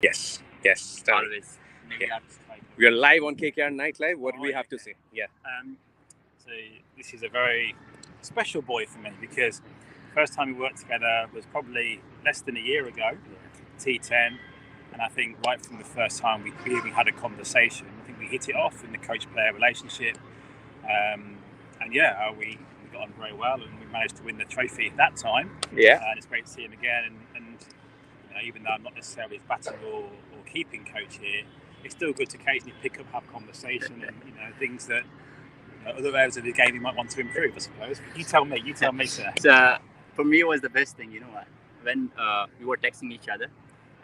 Yes, yes. Always. Yeah. We are live on KKR Night Live. What do we have to say? Yeah. So this is a very special boy for me because first time we worked together was probably less than a year ago, T10, and I think right from the first time we even had a conversation, I think we hit it off in the coach-player relationship, and we got on very well, and we managed to win the trophy at that time. Yeah. And it's great to see him again, and even though I'm not necessarily his batting or keeping coach here, it's still good to occasionally pick up, have conversation, and things that other areas of the game you might want to improve, I suppose. You tell me, sir. So for me, it was the best thing, when we were texting each other.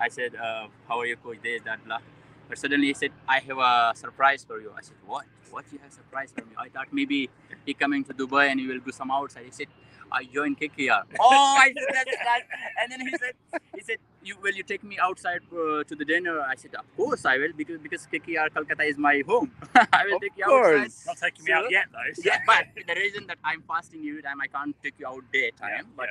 I said, how are you, coach? This, that, blah. But suddenly he said, I have a surprise for you. I said, what? What you have a surprise for me? I thought maybe he coming to Dubai and he will do some outside. He said, I joined KKR. Oh, I said that. And then he said, will you take me outside to the dinner? I said, of course I will, because KKR Kolkata is my home. I will take you outside. Not taking me out yet though. So. Yeah, but the reason that I'm fasting you time, I can't take you out daytime. But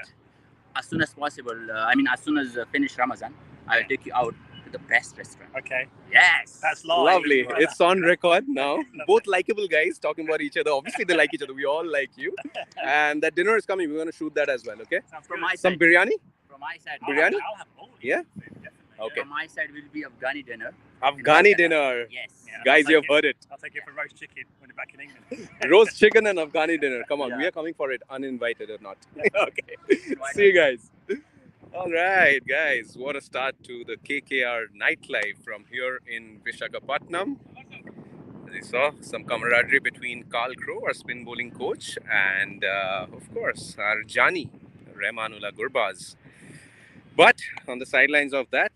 as soon as possible, as soon as finish Ramadan, I will take you out to the best restaurant. Okay. Yes. That's live. Lovely. It's on record now. Both likable guys talking about each other. Obviously, they like each other. We all like you. And that dinner is coming. We're going to shoot that as well, okay? From my Some side. biryani? From my side. Biryani? I'll have all. Yeah? Okay. From my side will be Afghani dinner. Afghani dinner. Yes. Yeah, Guys, you've heard it. I'll take you for roast chicken when you're back in England. Roast chicken and Afghani dinner. Come on, Yeah. we are coming for it, uninvited or not. Okay. See you guys. All right, guys. What a start to the KKR nightlife from here in Visakhapatnam. As you saw, some camaraderie between Carl Crow, our spin bowling coach, and of course, our Jani, Rehmanullah Gurbaz. But on the sidelines of that,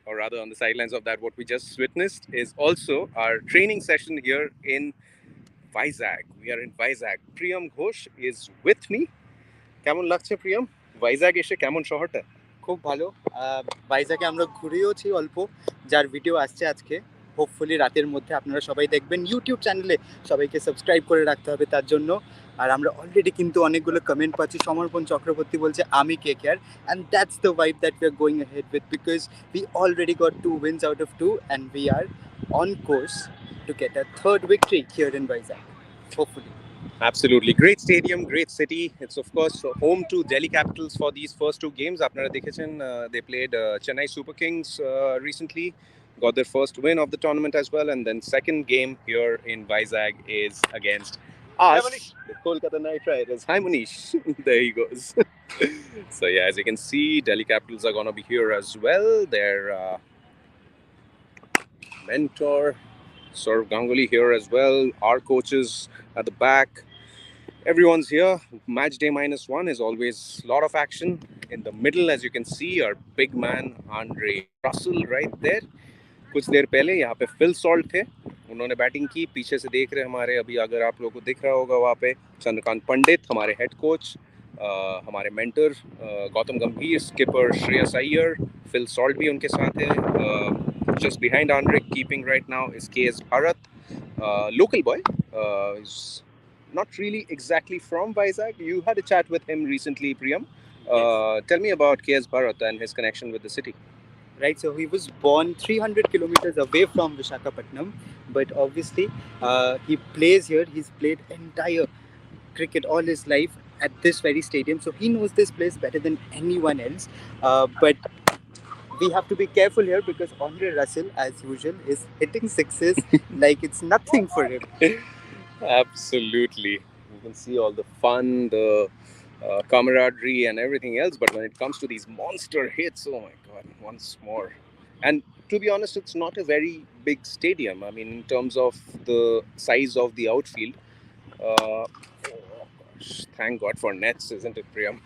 or rather on the sidelines of that, what we just witnessed is also our training session here in Vizag. We are in Vizag. Priyam Ghosh is with me. কেমন লাগছে প্রিয়ম ভাইজাগ এসে কেমন শহরটা? খুব ভালো। ভাইজাগে আমরা ঘুরেওছি অল্প, যার ভিডিও আসছে আজকে। হোপফুলি রাতের মধ্যে আপনারা সবাই দেখবেন। ইউটিউব চ্যানেলে সবাইকে সাবস্ক্রাইব করে রাখতে হবে তার জন্য। আর আমরা অলরেডি কিন্তু অনেকগুলো কমেন্ট পাচ্ছি। সমর্পণ চক্রবর্তী বলছে আমি KKR, and that's the vibe that we are going ahead with, because we already got 2 wins out of 2 and we are on course to get a third victory here in Vizag, hopefully. Absolutely. Great stadium, great city. It's of course home to Delhi Capitals for these first 2 games. আপনারা দেখেছেন, they played Chennai Super Kings recently. Got their first win of the tournament as well. And then second game here in Vizag is against us, the Kolkata Knight Riders. Hi Manish. There he goes. So yeah, as you can see, Delhi Capitals are going to be here as well. Their mentor, Saurav Ganguly, here as well. Our coaches at the back. Everyone's here. Match day -1 is always a lot of action. In the middle, as you can see, our big man Andre Russell right there. कुछ देर पहले यहाँ पे Phil Salt थे, उन्होंने batting की. पीछे से देख रहे हमारे, अभी अगर आप लोगों को दिख रहा होगा वहाँ पे चंद्रकांत पंडित, हमारे हेड कोच, हमारे मेंटर गौतम गंभीर, skipper Shreyas Iyer, Phil Salt भी उनके साथ है. Just behind Andre, keeping right now is KS Bharat, local boy. Is not really exactly from Vizag. You had a chat with him recently, Priyam. Tell me about KS Bharat and his connection with the city. Right, so he was born 300 kilometers away from Visakhapatnam, but obviously he plays here. He's played entire cricket all his life at this very stadium, so he knows this place better than anyone else. But we have to be careful here because Andre Russell, as usual, is hitting sixes like it's nothing for him. Absolutely. You can see all the fun, the camaraderie and everything else, but when it comes to these monster hits, oh my god, once more. And to be honest, it's not a very big stadium. I mean, in terms of the size of the outfield. Oh gosh, thank god for nets, isn't it, Priyam?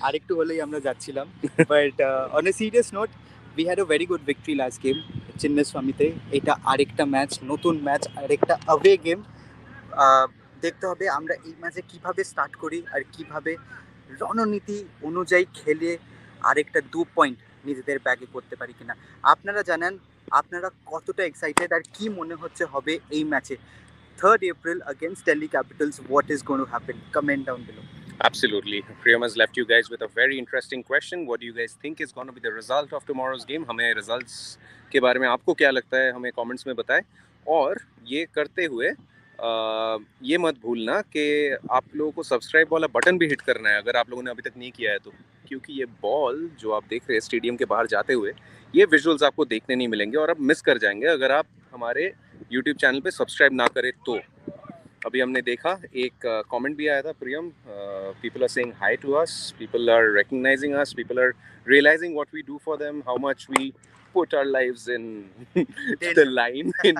আরেকটু হলেই আমরা যাচ্ছিলাম, but on a serious note, we had a very good victory last game চিন্নাস্বামীতে. এটা আরেকটা match, নতুন match, আরেকটা away game. দেখতে হবে আমরা এই ম্যাচে কিভাবে স্টার্ট করি আর কিভাবে রণনীতি অনুযায়ী খেলে আরেকটা 2 পয়েন্ট নিজেদের ব্যাগে করতে পারি কিনা. আপনারা জানেন আপনারা কতটা এক্সাইটেড আর কি মনে হচ্ছে হবে এই ম্যাচে 3rd April against Delhi Capitals. What is going to happen? Comment down below. Absolutely. Priyam has left you guys with a very interesting question. What do you guys think is going to be the result of tomorrow's game? हमें results के बारे में आपको क्या लगता है हमें comments में बताएं. और ये करते हुए ये मत भूलना कि आप लोगों को सब्सक्राइब वाला बटन भी हिट करना है अगर आप लोगों ने अभी तक नहीं किया है तो, क्योंकि ये बॉल जो आप देख रहे हैं स्टेडियम के बाहर जाते हुए, ये विजुअल्स आपको देखने नहीं मिलेंगे और आप मिस कर जाएंगे अगर आप हमारे यूट्यूब चैनल पे सब्सक्राइब ना करें तो. अभी हमने देखा एक कमेंट भी आया था Priyam, people are saying hi to us, people are recognising us, people are realizing what we do for them, how much we put our lives in the line, in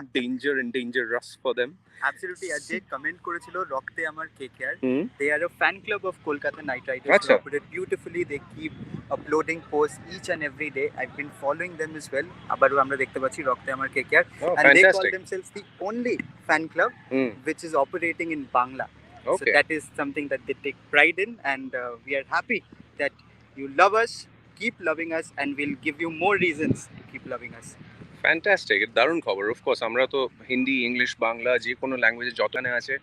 danger us for them. Absolutely. আর যে comment করেছিল রক্তে আমার KKR, they are a fan club of Kolkata Knight Riders. Achha. They operate beautifully. They keep uploading posts each and every day. I've been following them as well. আবারও আমরা দেখতে পাচ্ছি রক্তে আমার KKR, Oh, and they call fantastic. themselves the only fan club which is operating in Bangla. So Okay. that is something that they take pride in, and we are happy that you love us, keep loving us, and we'll give you more reasons to keep loving us. Fantastic, দারুণ খবর. Of course আমরা তো Hindi, English, Bangla যে কোনো ল্যাঙ্গুয়েজে যত গানে আছে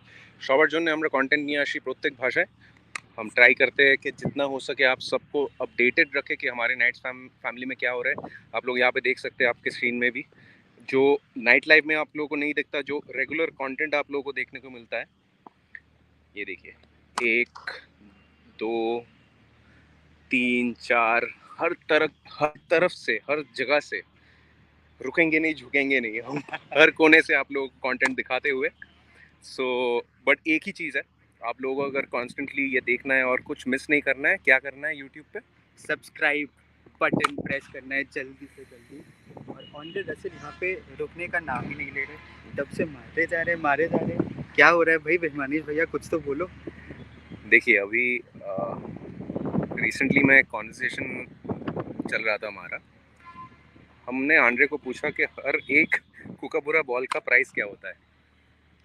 সবার জন্য আমরা কন্টেন্ট নিয়ে আসি प्रत्येक भाषाएं. हम ट्राई करते हैं कि जितना हो सके आप सबको अपडेटेड रखें कि हमारे नाइट्स फैमिली में क्या हो रहा है. आप लोग यहाँ पे देख सकते हैं आपके स्क्रीन में भी जो नाइट लाइफ में आप लोगों को नहीं दिखता, जो रेगुलर कंटेंट आप लोगों को देखने को मिलता है. ये देखिए 1 2 3 4 हर तरफ से, हर जगह से रुकेंगे नहीं, झुकेंगे नहीं हम. हर कोने से आप लोग कंटेंट दिखाते हुए. सो बट एक ही चीज़ है, आप लोगों को अगर कॉन्स्टेंटली ये देखना है और कुछ मिस नहीं करना है, क्या करना है यूट्यूब पे? सब्सक्राइब बटन प्रेस करना है जल्दी से जल्दी. और ऑनरे रसल यहाँ पे रुकने का नाम ही नहीं ले रहे, तब से मारे जा रहे. क्या हो रहा है भाई मनीष भैया, कुछ तो बोलो. देखिए अभी रिसेंटली मैं कॉन्वर्सेशन चल रहा था हमारा, हमने आंड्रे को पूछा कि हर एक कुकाबुरा बॉल का प्राइस क्या होता है,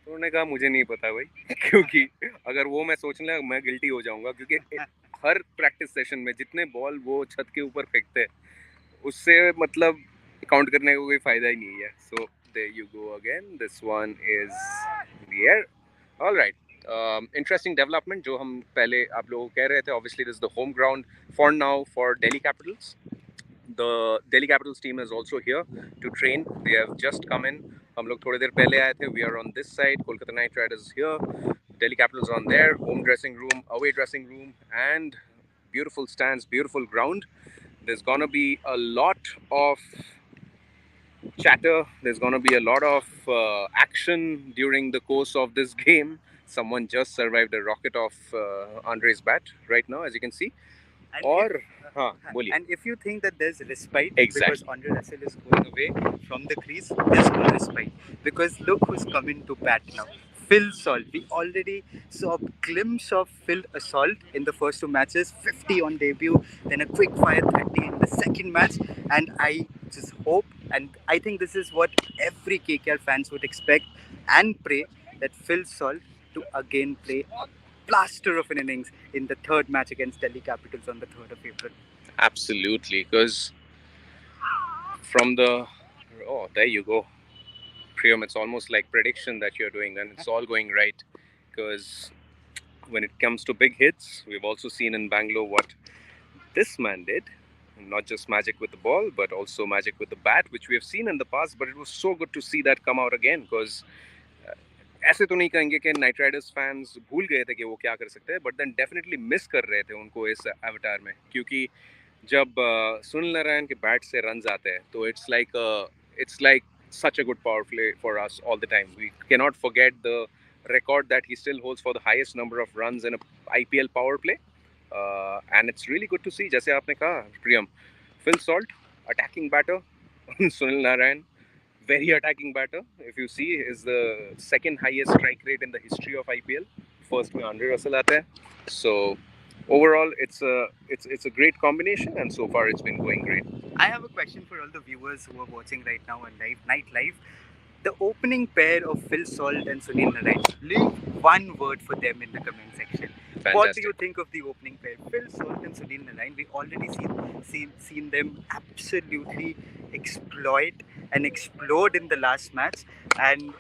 तो उन्होंने कहा मुझे नहीं पता भाई. क्योंकि अगर वो मैं सोचने लगा मैं गिल्टी हो जाऊंगा, क्योंकि हर प्रैक्टिस सेशन में जितने बॉल वो छत के ऊपर फेंकते हैं उससे मतलब काउंट करने का कोई फायदा ही नहीं है. So there you go again, this one is here. Alright, interesting development जो हम पहले आप लोगों को कह रहे थे. Obviously this is the home ground for now for Delhi Capitals. The Delhi Capitals team is also here to train. They have just come in. हम लोग थोड़ी देर पहले आए थे. We are on this side. Kolkata Knight Riders is here. Delhi Capitals on there. Home dressing room, away dressing room, and beautiful stands, beautiful ground. There's gonna be a lot of chatter. There's gonna be a lot of action during the course of this game. Someone just survived a rocket of Andre's bat right now, as you can see. And और हाँ बोलिए. And if you think that there's respite Exactly. because Andre Russell is going away from the crease, there's no respite. Because look who's coming to bat now. Phil Salt. We already saw a glimpse of Phil Salt in the first two matches. 50 on debut, then a quick fire 30 in the second match. And I just hope, and I think this is what every KKR fans would expect and pray, that Phil Salt to again play a blaster of an innings in the third match against Delhi Capitals on the 3rd of April. Absolutely, because from the there you go, Priyam. It's almost like prediction that you're doing, and it's all going right. Because when it comes to big hits, we've also seen in Bangalore what this man did. Not just magic with the ball, but also magic with the bat, which we have seen in the past. But it was so good to see that come out again. Because ऐसे तो नहीं कहेंगे कि night Riders fans भूल गए थे कि वो क्या कर सकते हैं, बट देन डेफिनेटली मिस कर रहे थे उनको इस अवतार में. क्योंकि जब सुनील नारायण के बैट से रन आते हैं तो it's like such a good power play for us all the time. We cannot forget the record that he still holds for the highest number of runs in a IPL power play. And it's really good to see, जैसे आपने कहा प्रियम, Phil Salt, attacking batter, Sunil Narayan, very attacking batter. If you see, is the second highest strike rate in the history of IPL. First में Andre Russell आता है. So overall, it's a great combination, and so far it's been going great. I have a question for all the viewers who are watching right now on Night Live. The opening pair of Phil Salt and Sunil Narayan. Leave one word for them in the comment section. Fantastic. What do you think of the opening pair, Phil Salt and Sunil Narayan? We already seen them absolutely exploit and explode in the last match. And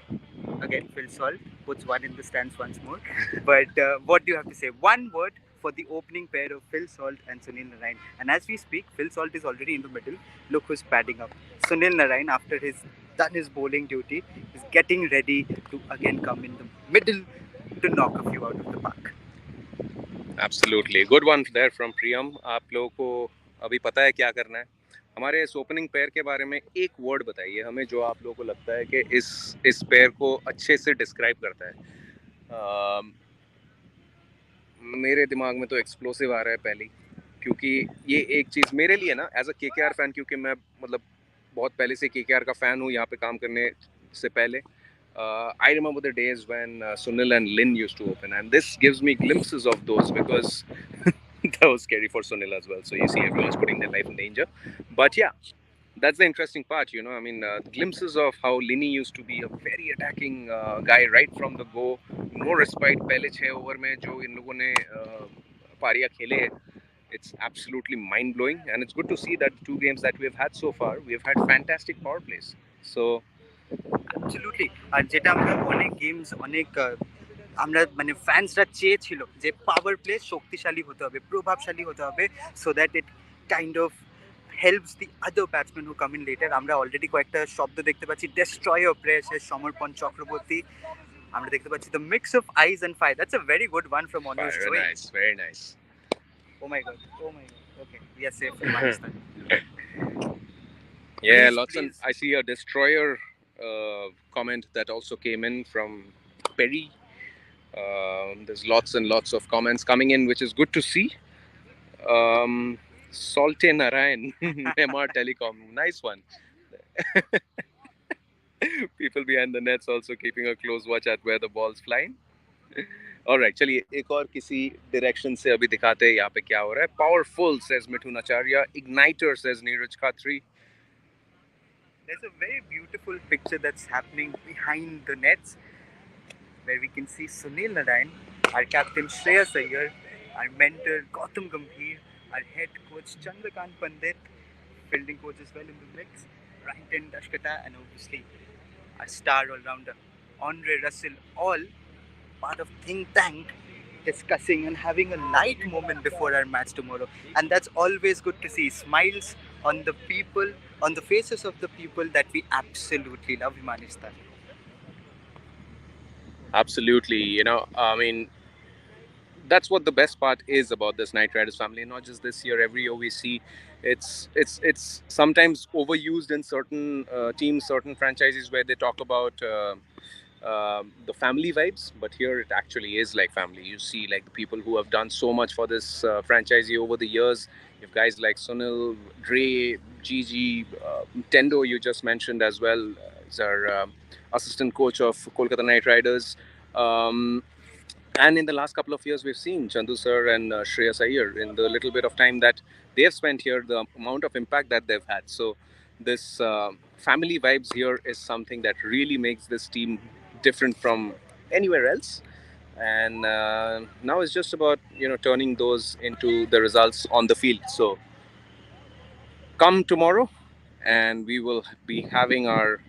again, Phil Salt puts one in the stands once more. But what do you have to say? One word for the opening pair of Phil Salt and Sunil Narayan. And as we speak, Phil Salt is already in the middle. Look who's padding up. Sunil Narayan, after his done his bowling duty, is getting ready to again come in the middle to knock a few out of the park. Absolutely good one there from Priyam. आप लोगों को अभी पता है क्या करना है. हमारे इस ओपनिंग पेयर के बारे में एक वर्ड बताइए हमें जो आप लोगों को लगता है कि इस पेयर को अच्छे से डिस्क्राइब करता है. मेरे दिमाग में तो एक्सप्लोसिव आ रहा है पहली, क्योंकि ये एक चीज़ मेरे लिए ना एज अ केकेआर फैन, क्योंकि मैं मतलब बहुत पहले से केकेआर का फ़ैन हूँ यहाँ पे काम करने से पहले. I remember the days when Sunil and Lin used to open, and this gives me glimpses of those because that was scary for Sunil as well. So you see, everyone's putting their life in danger. But yeah, that's the interesting part, you know. I mean, glimpses of how Linny used to be a very attacking guy right from the go. No respite. पहले 6 over में जो इन लोगों ने पारियां खेले हैं, it's absolutely mind blowing, and it's good to see that the 2 games that we've had so far, we've had fantastic power plays. So absolutely. আর যেটা আমরা অনেক গেমস অনেক আমরা মানে ফ্যান্সরা চেয়েছিল যে পাওয়ার প্লে শক্তিশালী হতে হবে, প্রভাবশালী হতে হবে, so that it kind of helps the other batsman who come in later. আমরা অলরেডি কয়েকটা শব্দ দেখতে পাচ্ছি, ডেস্ট্রয়ার প্রেসের সমর্পণ চক্রবর্তী, আমরা দেখতে পাচ্ছি the mix of ice and fire. That's a very good one from Anuj very Joel. nice, very nice. Oh my god, oh my god, okay we are safe from Pakistan. Yeah, Please, lots. And please. I see a destroyer comment that also came in from Perry. There's lots and lots of comments coming in, which is good to see. Salte Narayan, MR Telecom, nice one. People behind the nets also keeping a close watch at where the ball's flying. Alright, चलिए एक और किसी direction से अभी दिखाते हैं यहाँ पे क्या हो रहा है. Powerful says Mithun Acharya. Igniter says Neeraj Khatri. There's a very beautiful picture that's happening behind the nets, where we can see Sunil Narayan, our captain Shreyas Iyer, our mentor Gautam Gambhir, our head coach Chandrakant Pandit, fielding coach as well in the mix, Ryan Dashkata, and obviously our star all-rounder Andre Russell, all part of think tank discussing and having a light moment before our match tomorrow. And that's always good to see, smiles on the people, on the faces of the people that we absolutely love. Himanistan. Absolutely, you know, I mean, that's what the best part is about this Knight Riders family. Not just this year, every year we see it's sometimes overused in certain teams, certain franchises where they talk about the family vibes, but here it actually is like family. You see like the people who have done so much for this franchisee over the years. You have guys like Sunil, Dre, Gigi, Tendo you just mentioned as well. He's our assistant coach of Kolkata Knight Riders. And in the last couple of years, we've seen Chandu sir and Shreyas Iyer, in the little bit of time that they have spent here, the amount of impact that they've had. So this family vibes here is something that really makes this team different from anywhere else. And now it's just about, you know, turning those into the results on the field. So come tomorrow, and we will be having our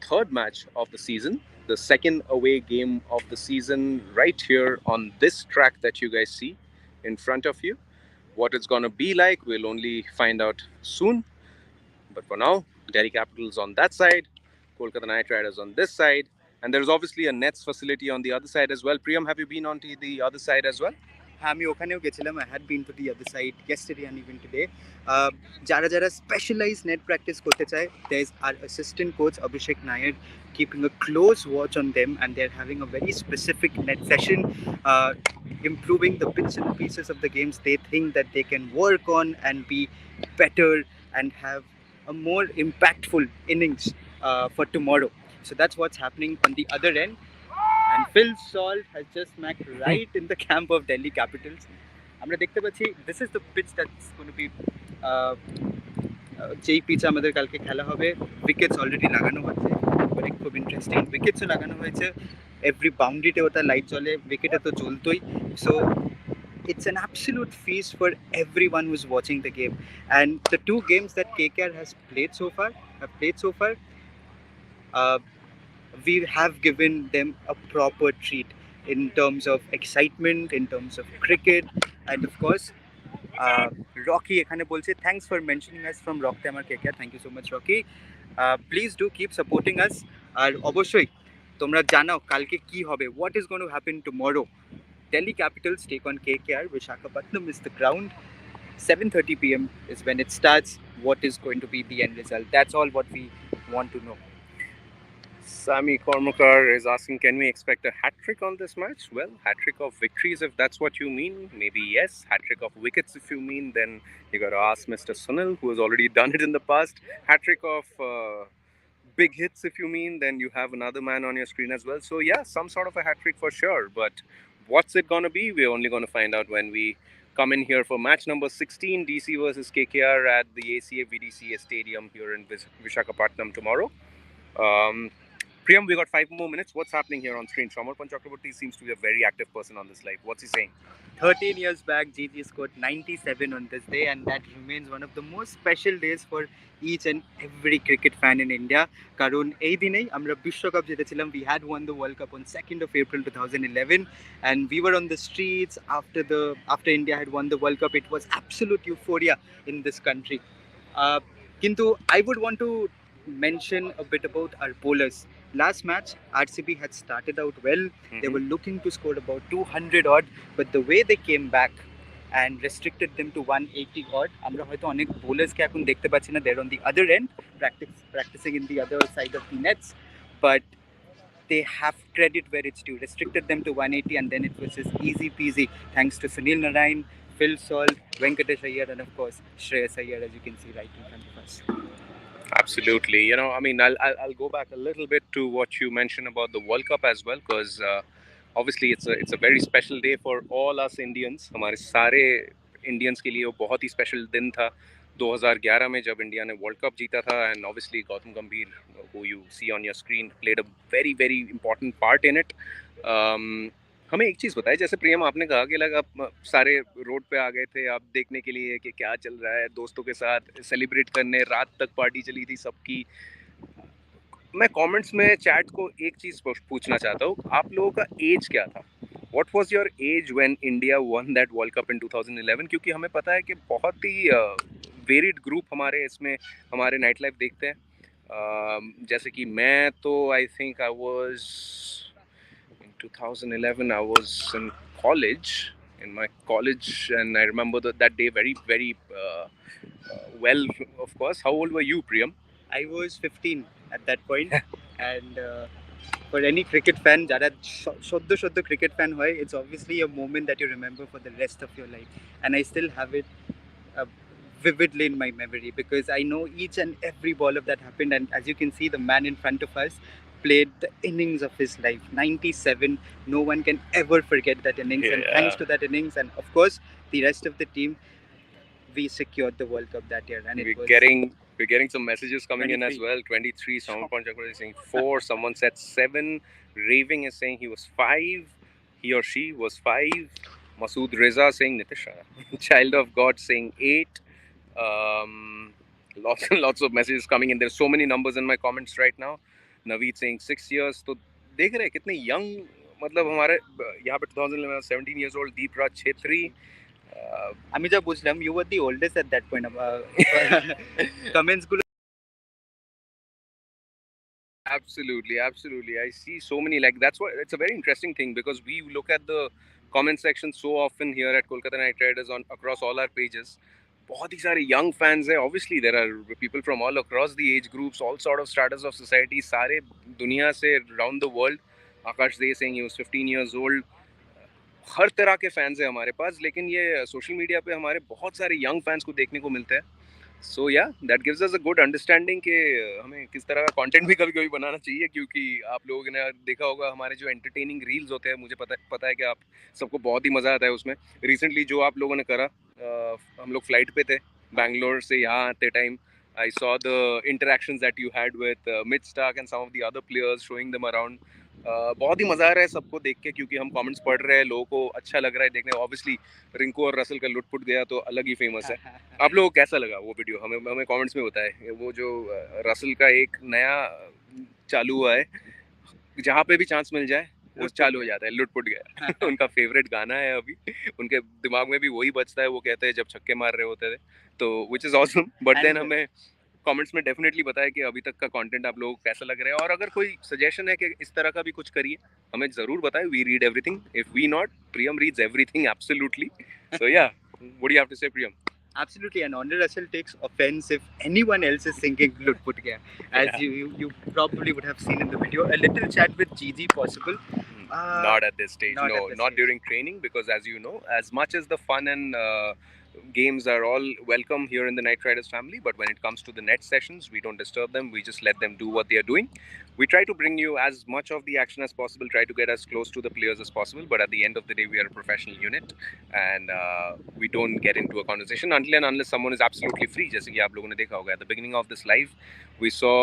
third match of the season, the second away game of the season, right here on this track that you guys see in front of you. What it's going to be like, we'll only find out soon. But for now, Delhi Capitals on that side, Kolkata Knight Riders on this side, and there's obviously a Nets facility on the other side as well. Priyam, have you been on to the other side as well? আমি ওখানেও গেছিলাম। I had been to the other side yesterday and even today. যারা যারা specialised net practice করতে চায়, there is our assistant coach Abhishek Nair keeping a close watch on them, and they're having a very specific net session, improving the bits and pieces of the games they think that they can work on and be better and have a more impactful innings for tomorrow. So that's what's happening on the other end. And Phil Salt has just smacked right in the camp of Delhi Capitals. আমরা দেখতে পাচ্ছি this is the pitch that's going to be যেই pitch আমাদের কালকে খেলা হবে। Wickets already লাগানো হচ্ছে, অনেক খুব ইন্টারেস্টিং উইকেটসও লাগানো হয়েছে। এভরি বাউন্ডারিতেও তার লাইট জ্বলে, উইকেটে তো জ্বলতোই। So it's an absolute feast for everyone who's watching the game. And the 2 games that KKR have played so far, we have given them a proper treat. in terms of excitement, in terms of cricket, and of course, Rocky এখানে বলছে thanks for mentioning us from Rock Tamer KK. Thank you so much, Rocky. Please do keep supporting us. আর অবশ্যই তোমরা জানাও কালকে কি হবে, what is going to happen tomorrow. Delhi Capitals take on KKR. Visakhapatnam is the ground. 7:30 p.m. is when it starts. What is going to be the end result? That's all what we want to know. Sami Kormakar is asking, can we expect a hat trick on this match? Well, hat trick of victories, if that's what you mean, maybe yes. Hat trick of wickets, if you mean, then you got to ask Mr. Sunil, who has already done it in the past. Hat trick of big hits, if you mean, then you have another man on your screen as well. So, yeah, some sort of a hat trick for sure. But what's it going to be? We're only going to find out when we come in here for match number 16, DC versus KKR at the ACA VDCA Stadium here in Visakhapatnam tomorrow. Priyam, we got 5 more minutes. What's happening here on screen? Shamarpan Chakraborty seems to be a very active person on this live. What's he saying? 13 years back, GG scored 97 on this day, and that remains one of the most special days for each and every cricket fan in India. কারণ এই দিনেই আমরা বিশ্বকাপ জিতেছিলাম. We had won the World Cup on 2nd of April 2011, and we were on the streets after India had won the World Cup. It was absolute euphoria in this country. Kintu I would want to mention a bit about our bowlers. Last match, RCB had started out well. They were looking to score about 200 odd, but the way they came back and restricted them to 180 odd, আমরা হয়তো অনেক বোলার্সকে এখন দেখতে পাচ্ছি না, they're on the other end practicing in the other side of the nets, but they have credit where it's due. Restricted them to 180, and then it was just easy peasy thanks to Sunil Narayan, Phil Salt, Venkatesh Iyer, and of course Shreyas Iyer, as you can see right in front of us. Absolutely. You know, I mean, I'll go back a little bit to what you mentioned about the World Cup as well, because obviously it's a very special day for all us Indians. हमारे सारे Indians के लिए वो बहुत ही special दिन था 2011 में जब इंडिया ने वर्ल्ड कप जीता था, and obviously गौतम गंभीर, who you see on your screen, played a very very important part in it. हमें एक चीज़ बताइए, जैसे प्रियम आपने कहा कि लगा आप सारे रोड पे आ गए थे आप देखने के लिए कि क्या चल रहा है, दोस्तों के साथ सेलिब्रेट करने, रात तक पार्टी चली थी सबकी. मैं कमेंट्स में चैट को एक चीज़ पूछना चाहता हूँ, आप लोगों का एज क्या था? What was your age when India won that world cup in 2011? क्योंकि हमें पता है कि बहुत ही वेरिड ग्रुप हमारे इसमें हमारे नाइट लाइफ देखते हैं. जैसे कि मैं तो I think I was in 2011 I was in college, in my college, and I remember that day very very well, of course. How old were you, Priyam? I was 15 at that point, and for any cricket fan, যারা সদ্য cricket fan হয়, it's obviously a moment that you remember for the rest of your life, and I still have it vividly in my memory because I know each and every ball of that happened, and as you can see, the man in front of us played the innings of his life. 97, no one can ever forget that innings, and thanks to that innings and of course the rest of the team, we secured the World Cup that year. And we're getting some messages coming 23. In as well. 23, someone is saying 4, someone said 7, Raving is saying he was 5, he or she was 5, Masood Reza saying Nitisha, Child of God saying 8. Lots of messages coming in. There's so many numbers in my comments right now. Naveed saying 6 years. तो देख रहे हैं कितने young, मतलब हमारे यहाँ पे 2011 17 years old Deepraj Chhetri. আমি যা বুঝলাম, you were the oldest at that point. Comments গুলো. Absolutely. I see so many, like, that's what, it's a very interesting thing because we look at the comment section so often here at Kolkata Knight Riders on across all our pages. बहुत ही सारे young fans हैं. Obviously there are people from all across the age groups, all sort of stratas of society, सारे दुनिया से around the world. Akash Dey saying he was 15 years old. हर तरह के fans हैं हमारे पास, लेकिन ये सोशल मीडिया पे हमारे बहुत सारे यंग फैंस को देखने को मिलते हैं. सो या that gives us a good understanding कि हमें किस तरह का कंटेंट भी कभी कभी बनाना चाहिए, क्योंकि आप लोगों ने देखा होगा हमारे जो एंटरटेनिंग रील्स होते हैं, मुझे पता है कि आप सबको बहुत ही मज़ा आता है उसमें. रिसेंटली जो आप लोगों ने करा, हम लोग फ्लाइट पे थे बैंगलोर से यहाँ आते time, I saw the interactions that you had with Mitch Stark and some of the other players, showing them around. बहुत ही मज़ा आ रहा है सबको देख के, क्योंकि हम कमेंट्स पढ़ रहे हैं, लोगों को अच्छा लग रहा है देखने. ऑब्वियसली रिंकू और रसल का लुटपुट गया तो अलग ही फेमस है. आप लोगों को कैसा लगा वो वीडियो? हमें कमेंट्स में बताएं. वो जो रसल का एक नया चालू हुआ है, जहाँ पे भी चांस मिल जाए वो चालू हो जाता है, लुटपुट गया। उनका फेवरेट गाना है अभी, उनके दिमाग में भी वही बजता है, वो कहते हैं जब छक्के मार रहे होते थे, तो which is awesome. But then हमें कमेंट्स में डेफिनेटली बताया कि अभी तक का कंटेंट आप लोगों को कैसा लग रहा है, और अगर कोई सजेशन है कि इस तरह का भी कुछ करिए, हमें जरूर बताएं। We read everything, if we not, Priyam reads everything absolutely. So yeah, what do you have to say, Priyam? Absolutely, and Andre Russell takes offense if anyone else is singing Lutput Gaya. As Yeah. you probably would have seen in the video, a little chat with Gigi possible. Not at this stage, not no, at this not stage. during training, because as you know, as much as the fun and games are all welcome here in the Knight Riders family, but when it comes to the net sessions, we don't disturb them, we just let them do what they are doing. We try to bring you as much of the action as possible, try to get as close to the players as possible, but at the end of the day, we are a professional unit, and we don't get into a conversation until and unless someone is absolutely free. जैसे कि आप लोगों ने देखा होगा, at the beginning of this live, we saw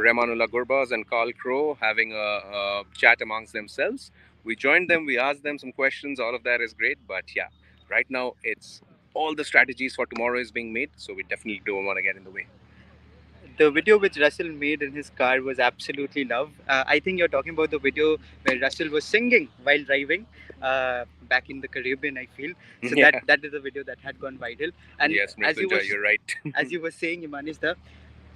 Remanullah Gurbaz and Carl Crow having a chat amongst themselves. We joined them, we asked them some questions, all of that is great, but yeah, right now it's all the strategies for tomorrow is being made, so we definitely don't want to get in the way. The video which Russell made in his car was absolutely love. I think you're talking about the video where Russell was singing while driving back in the Caribbean, I feel. So Yeah. that is a video that had gone viral. And Yes, as you Mrityunjay, you're right. as you were saying, Imanis,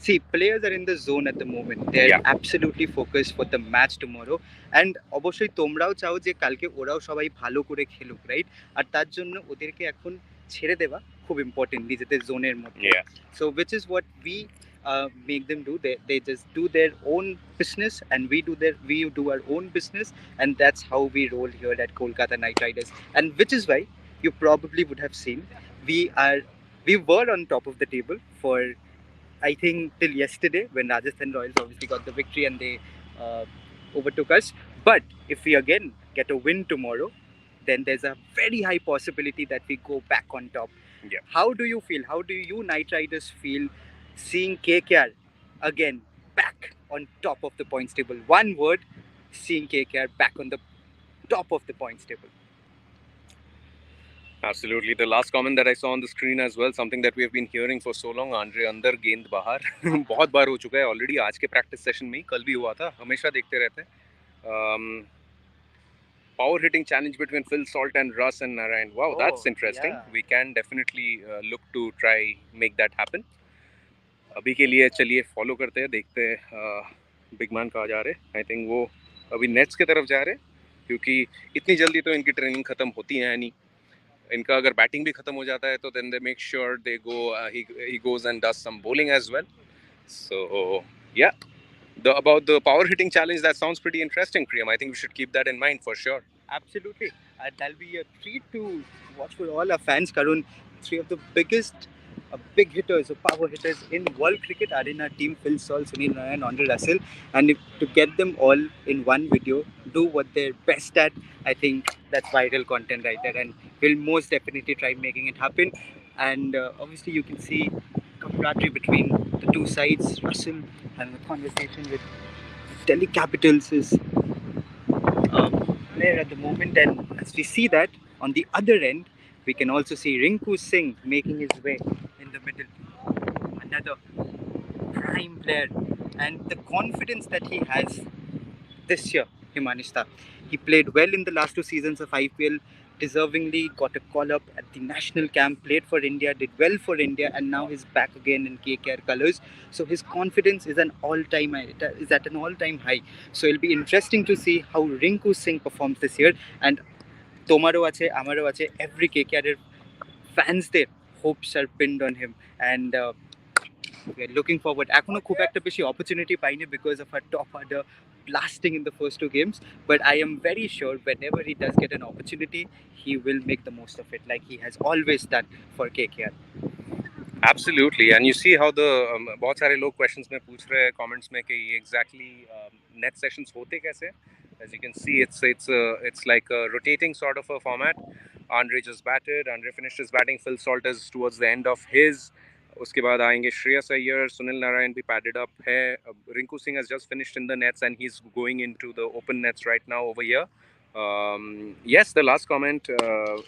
see, players are in the zone at the moment. They're Yeah. absolutely focused for the match tomorrow. And অবশ্যই তোমরাও চাও যে কালকে ওরাও সবাই ভালো করে খেলুক, রাইট? আর তার জন্য ওদেরকে এখন ছেড়ে দেওয়া খুব ইম্পর্টেন্ট নিজেদের জোনের মধ্যে। Yeah. So which is what we make them do. They just do their own business, and we do our own business, and that's how we roll here at Kolkata Knight Riders. And which is why you probably would have seen we were on top of the table for, I think, till yesterday, when Rajasthan Royals obviously got the victory and they overtook us. But if we again get a win tomorrow, then there's a very high possibility that we go back on top. Yeah. How do you feel? How do you Knight Riders feel seeing KKR again back on top of the points table? One word, seeing KKR back on the top of the points table. Absolutely. The last comment that I saw on the screen as well, something that we have been hearing for so long, Andre अंदर गेंद बाहर। बहुत बार हो चुका है already, आज के practice session में ही, कल भी हुआ था, हमेशा देखते रहते हैं। Power hitting challenge between Phil Salt and Russ and Narayan. Wow, that's interesting. Yeah. We can definitely look to try make that happen. अभी के लिए चलिए फॉलो करते हैं, देखते हैं बिग मैन कहाँ जा रहे हैं। आई थिंक वो अभी नेट्स की तरफ जा रहे हैं, क्योंकि इतनी जल्दी तो इनकी ट्रेनिंग खत्म होती है नहीं। इनका अगर बैटिंग भी खत्म हो जाता है तो then they make sure they go he goes and does some bowling as well. So yeah, about the power hitting challenge, that sounds pretty interesting, Priyam. I think we should keep that in mind for sure. Absolutely. That'll be a treat to watch for all our fans. Karun, three of the biggest big hitters or power hitters in world cricket are in our team: Phil Salt, Sunil Narayan, Andre Russell. And to get them all in one video, do what they're best at, I think that's viral content right there. And we'll most definitely try making it happen. And obviously, you can see camaraderie between the two sides. Russell having a conversation with Delhi Capitals is player at the moment, and as we see that on the other end, we can also see Rinku Singh making his way in the middle. Another prime player, and the confidence that he has this year, Himanishta. He played well in the last two seasons of IPL, deservingly got a call up at the national camp, played for India, did well for India, and now he's back again in KKR colours. So his confidence is at an all-time high. So it'll be interesting to see how Rinku Singh performs this year. And Tomaro ache, Amaro ache, every KKR fans there hopes are pinned on him, and we're looking forward. এখনো খুব একটা বেশি opportunity পাইনি because of our top order blasting in the first two games, but I am very sure whenever he does get an opportunity, he will make the most of it, like he has always done for KKR. Absolutely, and you see how the बहुत सारे लोग questions में पूछ रहे हैं comments में कि exactly net sessions होते कैसे? As you can see, it's like a rotating sort of a format. Andre just batted, Andre finished his batting, Phil Salt is towards the end of his. उसके बाद आएंगे श्रेयस अय्यर, सुनील नारायण भी padded up है. Rinku Singh has just finished in the nets and he's going into the open nets right now over here. Yes, the last comment,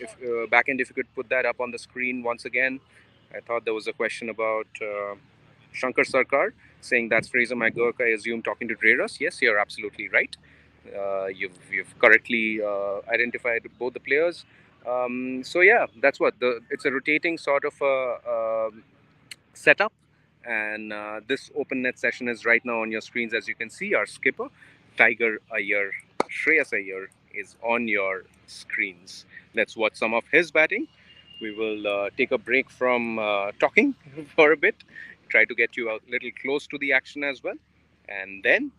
if backend, if you could put that up on the screen once again. I thought there was a question about Shankar Sarkar saying that's Fraser McGurk, I assume, talking to Dreras. Yes, you're absolutely right. You've correctly identified both the players. So yeah, that's what it's a rotating sort of setup. And this open net session is right now on your screens. As you can see, our skipper, Tiger Iyer, Shreyas Iyer, is on your screens. Let's watch some of his batting. We will take a break from talking for a bit, try to get you a little close to the action as well. And then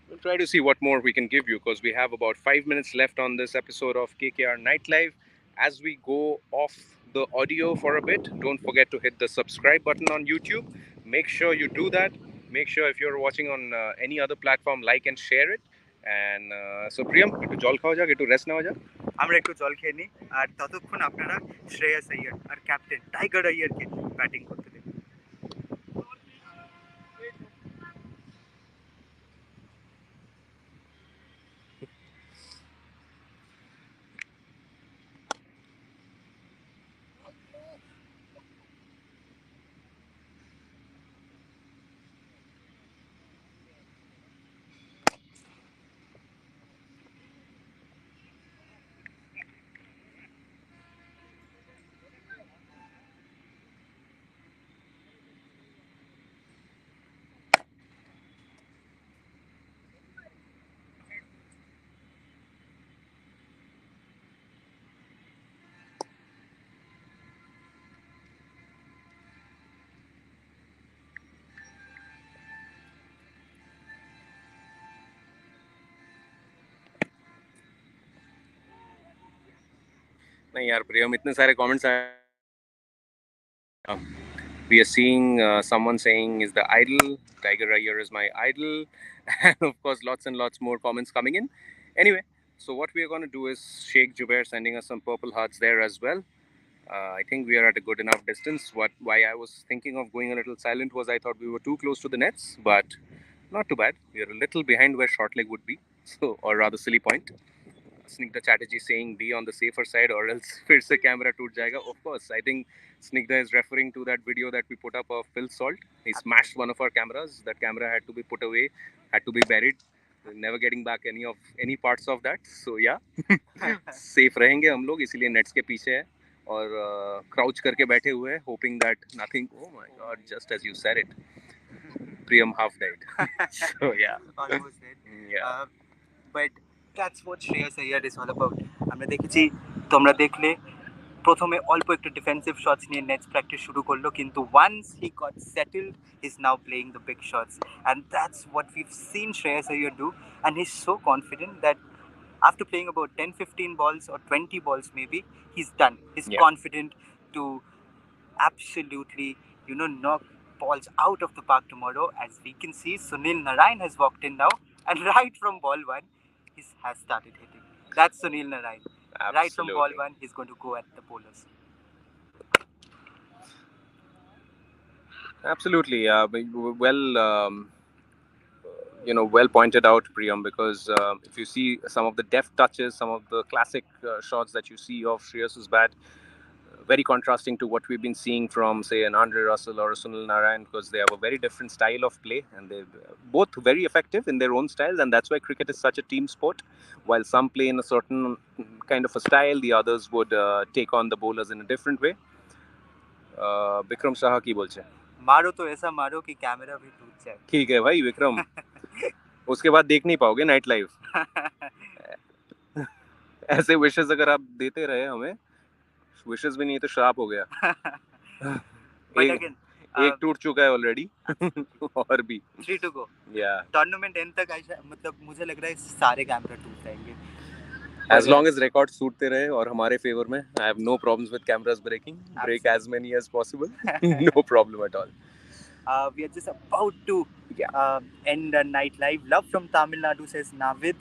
we'll try to see what more we can give you, because we have about 5 minutes left on this episode of KKR Night Live. As we go off the audio for a bit, don't forget to hit the subscribe button on YouTube. Make sure you do that. Make sure if you're watching on any other platform, like and share it. And so Priyam, একটু জল খাওয়া যাক, একটু rest নেওয়া যাক। আমরা একটু জল খেয়ে নিই, আর ততক্ষণ আপনারা শ্রেয়াস আইয়ার আর ক্যাপ্টেন টাইগার আইয়ারকে ব্যাটিং করতে দিন। नहीं यार प्रियम, इतने सारे कमेंट्स आए. We are seeing someone saying is the idol, Tiger Iyer is my idol, and of course lots and lots more comments coming in. Anyway, so what we are going to do is Sheikh Jubair sending us some purple hearts there as well. I think we are at a good enough distance. Why I was thinking of going a little silent was I thought we were too close to the nets, but not too bad. We are a little behind where short leg would be, so or rather silly point. Snigdha Chatterjee saying be on the safer side or else फिर से camera टूट जाएगा. Of course, I think Snigdha is referring to that video that we put up of Phil Salt. He smashed one of our cameras. That camera had to be put away, had to be buried. Never getting back any parts of that. So yeah, safe रहेंगे हम लोग, इसीलिए nets के पीछे है और crouch करके बैठे हुए हैं, hoping that nothing. Oh my God! Just as you said it, Priyam half died. So yeah, almost dead. Yeah. But that's what Shreyas Iyer is all about. আমরা দেখেছি, তোমরা দেখলে প্রথমে অল্প একটু ডিফেন্সিভ শটস নিয়ে নেটস প্র্যাকটিস শুরু করলো, কিন্তু once he got settled he is now playing the big shots, and that's what we've seen Shreyas Iyer do, and he's so confident that after playing about 10-15 balls or 20 balls maybe, he's done. He's confident to absolutely, knock balls out of the park tomorrow. As we can see, Sunil Narayan has walked in now, and right from ball one, he has started hitting. That's Sunil Narayan. Absolutely. Right from ball one, he's going to go at the bowlers. Absolutely. Well, well pointed out, Priyam, because if you see some of the deft touches, some of the classic shots that you see of Shreyas's bat, very contrasting to what we've been seeing from, say, an Andre Russell or a Sunil Narayan, because they have a very different style of play, and they're both very effective in their own styles, and that's why cricket is such a team sport. While some play in a certain kind of a style, the others would take on the bowlers in a different way. Vikram Saha की बोलचे मारो तो ऐसा मारो कि camera भी टूट जाए. ठीक है भाई विक्रम. उसके बाद देख नहीं पाओगे नाइट लाइव. ऐसे विशेस अगर आप देते रहे हमें, विशेस भी नहीं तो श्राप हो गया. एक टूट चुका है ऑलरेडी. और भी 3 to go. Yeah. Tournament and तक मतलब मुझे लग रहा है सारे कैमरा टूट जाएंगे. As long as records सूटते रहे और हमारे फेवर में, I have no problems with cameras breaking. Break as many as possible. No problem at all. We are just about to end a night live. Love from Tamil Nadu, says Navid.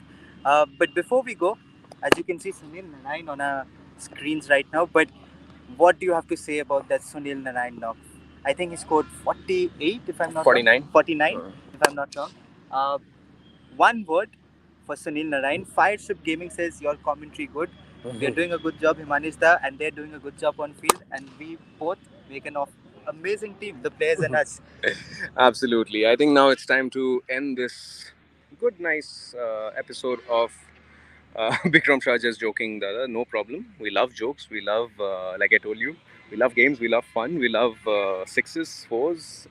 But before we go, as you can see Sunil Narayan on our screens right now. But what do you have to say about that Sunil Narayan knock? I think he scored 48, if I'm not 49. wrong. 49, if I'm not wrong. One word for Sunil Narayan. Fireship Gaming says your commentary good. We are doing a good job, Himanishda, and they're doing a good job on field, and we both make an amazing team, the players and us. Absolutely. I think now it's time to end this good, nice episode of Bikram Shah just joking, Dada. No problem. We love jokes. We love, like I told you, we love games. We love fun. We love sixes, fours,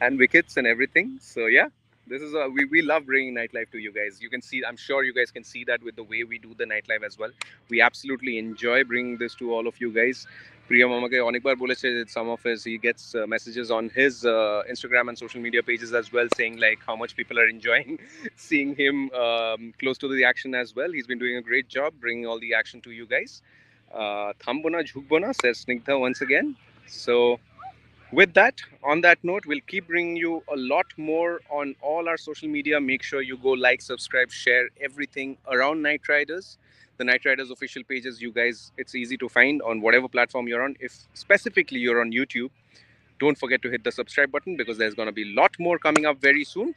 and wickets and everything. So yeah, this is we love bringing nightlife to you guys. You can see, I'm sure you guys can see that with the way we do the nightlife as well. We absolutely enjoy bringing this to all of you guys. Priyam আমাকে অনেকবার বলেছে that some of his he gets messages on his Instagram and social media pages as well saying like how much people are enjoying seeing him close to the action as well. He's been doing a great job bringing all the action to you guys. Thambona na jhukbo na, says Snigdha once again. So with that, on that note, we'll keep bringing you a lot more on all our social media. Make sure you go like, subscribe, share everything around Knight Riders. The Knight Riders official pages, you guys, it's easy to find on whatever platform you're on. If specifically you're on YouTube, don't forget to hit the subscribe button because there's going to be a lot more coming up very soon.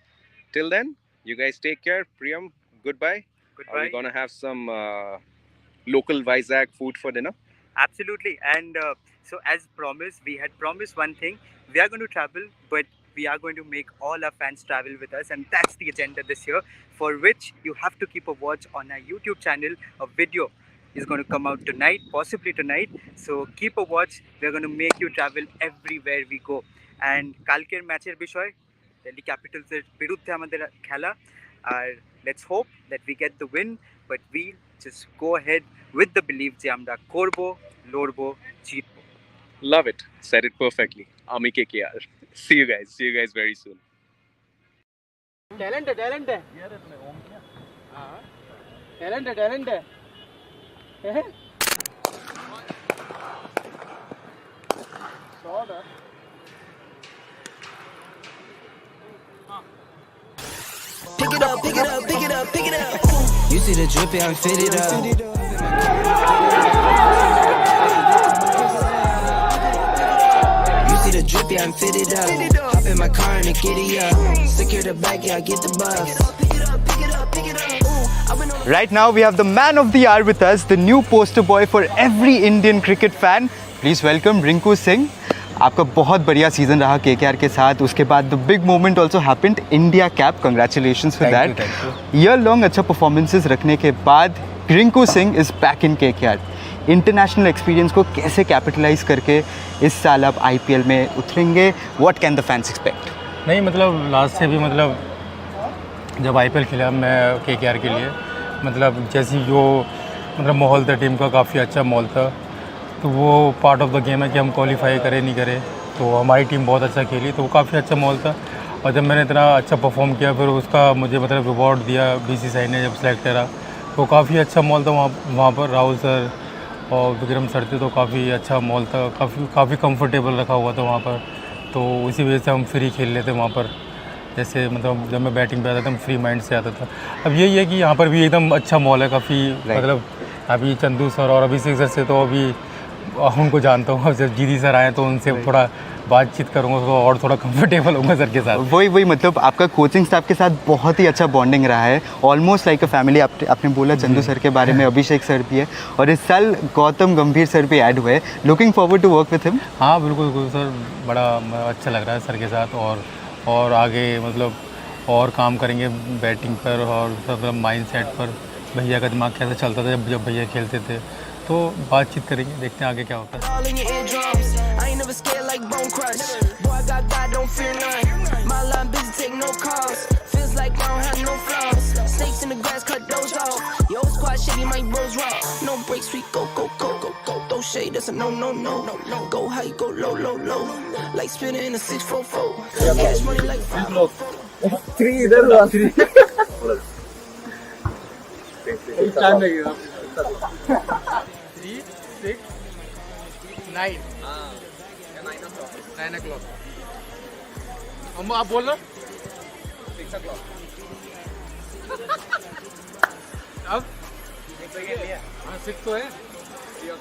Till then, you guys take care. Priyam, goodbye. Goodbye. Are we going to have some local Vizag food for dinner? Absolutely. And so as promised, we had promised one thing. We are going to travel, but we are going to make all our fans travel with us, and that's the agenda this year, for which you have to keep a watch on our YouTube channel. A video is going to come out tonight, possibly tonight. So keep a watch. We're going to make you travel everywhere we go. And কালকের ম্যাচের বিষয় দিল্লি ক্যাপিটালসের বিরুদ্ধে আমাদের খেলা, আর let's hope that we get the win, but we'll just go ahead with the belief যে আমরা করব, লড়বো, জিতবো. Love it. Said it perfectly. Ami KKR. See you guys very soon. Talent है टैलेंट है शॉट है Pick it up, pick it up, pick it up, pick it up. You see the drippy, I'm fitted up. You see the drippy, I'm fitted up. Hop in my car and giddy up. Secure the bag, yeah, I get the bus. Right now we have the man of the hour with us, the new poster boy for every Indian cricket fan. Please welcome Rinku Singh. आपका बहुत बढ़िया season रहा KKR के साथ. उसके बाद the big moment also happened, India cap. Congratulations for that. Year long अच्छा performances रखने के बाद Rinku Singh is back in KKR. International experience को कैसे कैपिटलाइज करके इस साल आप आईपीएल में उतरेंगे? What can the fans expect? नहीं मतलब लास्ट से भी मतलब जब आईपीएल खेला मैं केकेआर के लिए, मतलब जैसी जो मतलब माहौल था टीम का, काफ़ी अच्छा माहौल था. तो वो पार्ट ऑफ द गेम है कि हम क्वालिफाई करें नहीं करें. तो हमारी टीम बहुत अच्छा खेली, तो वो काफ़ी अच्छा माहौल था. और जब मैंने इतना अच्छा परफॉर्म किया फिर उसका मुझे मतलब रिवॉर्ड दिया बीसीसीआई ने जब सेलेक्ट करा, तो काफ़ी अच्छा माहौल था वहाँ पर. राहुल सर और विक्रम सर थे, तो काफ़ी अच्छा माहौल था. काफ़ी कंफर्टेबल रखा हुआ था वहाँ पर. तो उसी वजह से हम फ्री खेल लेते वहाँ पर. जैसे मतलब जब मैं बैटिंग पे आता था हम फ्री माइंड से आता था. अब यही है कि यहाँ पर भी एकदम अच्छा माहौल है काफ़ी. मतलब अभी चंदू सर और अभिषेक सर से तो अभी उनको जानता हूँ. जब जीदी सर आए तो उनसे थोड़ा बातचीत करूँगा तो और थोड़ा कंफर्टेबल होगा सर के साथ. वही मतलब आपका कोचिंग स्टाफ के साथ बहुत ही अच्छा बॉन्डिंग रहा है, ऑलमोस्ट लाइक अ फैमिली. आपने बोला चंदू सर के बारे में, अभिषेक सर भी है और इस साल गौतम गंभीर सर भी ऐड हुए. Looking forward to work with him. हाँ बिल्कुल सर, बड़ा अच्छा लग रहा है सर के साथ. और आगे मतलब और काम करेंगे बैटिंग पर और मतलब माइंड सेट पर. भैया का दिमाग कैसे चलता था जब भैया खेलते थे, तो बातचीत करेंगे, देखते हैं आगे क्या होता है. टाइम लगेगा 3, 6, 9 9 o'clock. हम आप बोल रहे 6 o'clock. अब 6 तो है.